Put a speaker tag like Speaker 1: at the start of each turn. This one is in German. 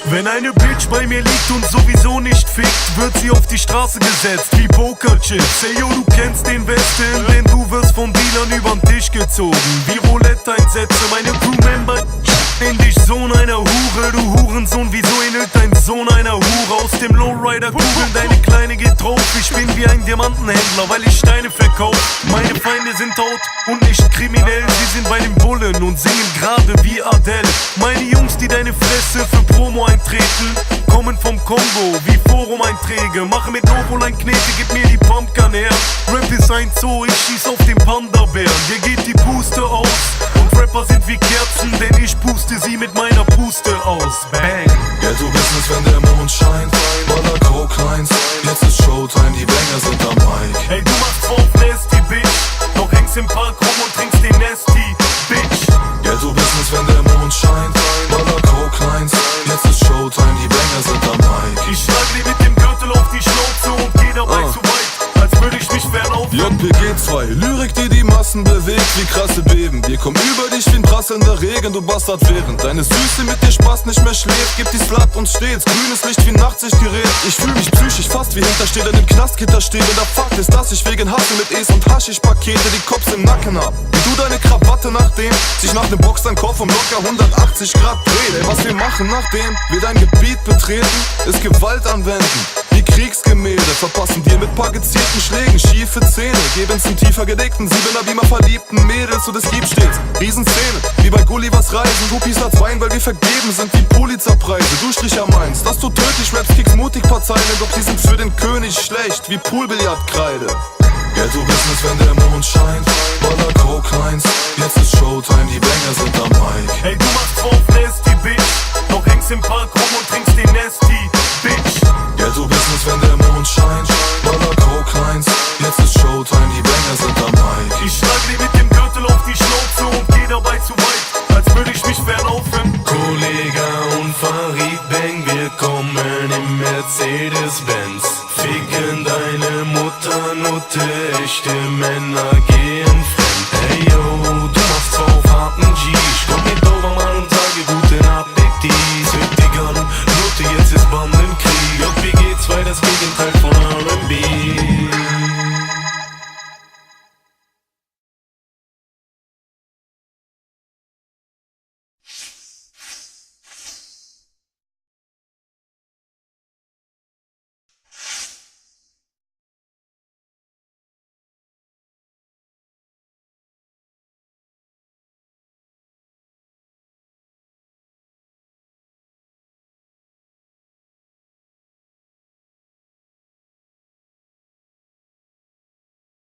Speaker 1: Wenn eine Bitch bei mir liegt und sowieso nicht fickt, wird sie auf die Straße gesetzt wie Pokerchips. Ey yo, du kennst den Westen, denn du wirst von Dealern übern Tisch gezogen wie Roulette-Einsätze. Meine Crewmember in dich, Sohn einer Hure. Du Hurensohn, wieso ähnelt dein Sohn einer Hure? Aus dem Lowrider kugeln deine Kleine geht drauf. Ich bin wie ein Diamantenhändler, weil ich Steine verkauf. Meine Feinde sind tot und nicht kriminell. Sie sind bei den Bullen und singen gerade wie Adele. Meine Jungs, die deine Fresse für Promo eintreten, kommen vom Kongo wie Forum-Einträge. Mache mit Novoline Knete, gib mir die Pumpgun her. Rap ist ein Zoo, ich schieß auf den Panda-Bären. Dir geht die Puste aus und Rapper sind wie Kerzen, denn ich puste sie mit meiner Puste aus. Bang!
Speaker 2: Ghetto-Business, wenn der Mond scheint, Baller Coke Lines, jetzt ist Showtime, die Banger sind am Mic.
Speaker 1: Hey, du machst drauf Nasty, Bitch, doch hängst im Park rum und trinkst den Nasty, Bitch.
Speaker 2: Ghetto-Business, wenn der Mond scheint, Baller Coke Lines, jetzt ist Showtime, die Banger sind am Mic.
Speaker 1: Ich schlag dir mit dem Gürtel auf die Schnauze und geh dabei zu weit, als würde ich mich verlaufen.
Speaker 2: JPG 2, Lyrik, die die Massen bewegt wie krasse Beben. Wir kommen über dich wie ein prasselnder Regen, du Bastard, während deine Süße mit dir Spaß nicht mehr schläft. Gibt die Slut uns stets grünes Licht wie ein Nachtsichtgerät. Ich fühl mich psychisch fast wie Hintersteher in dem Knastgitter steht. Und der Fakt ist, dass ich wegen Hassel mit E's und Haschisch-Pakete die Cops im Nacken hab. Wie du deine Krawatte nachdem sich nach nem Box dein Kopf um locker 180 Grad dreht. Ey, was wir machen nachdem wir dein Gebiet betreten, ist Gewalt anwenden. Wie Kriegsgemälde, verpassen dir mit paar gezielten Schlägen schiefe Zähne, geben's in tiefer gedeckten Siebener Beamer verliebten Mädels und es gibt stets Riesenszene, wie bei Gullivers Reisen. Guppies als Wein, weil wir vergeben sind wie Pulitzerpreise. Du Stricher meinst, dass du tödlich rappst, kickst mutig paar Zeilen, doch die sind für den König schlecht wie Poolbillardkreide. Ghetto-Business, wenn der Mond scheint, Baller Coke Lines, jetzt ist Showtime, die Banger sind am Mic.
Speaker 1: Hey, du machst drauf Nasty, Bitch, doch hängst im Park rum und trinkst den Nasty, Bitch.
Speaker 2: Ghetto-Business, wenn der Mond scheint, Baller Coke Lines, jetzt ist Showtime, die Banger sind am Mic.
Speaker 1: Ich schlag dir mit dem Gürtel auf die Schnauze und geh dabei zu weit, als würde ich mich verlaufen.
Speaker 3: Kollega und Farid Bang, wir kommen im Mercedes-Benz. Ficken deine Mutter, Nutte, echte Männer gehen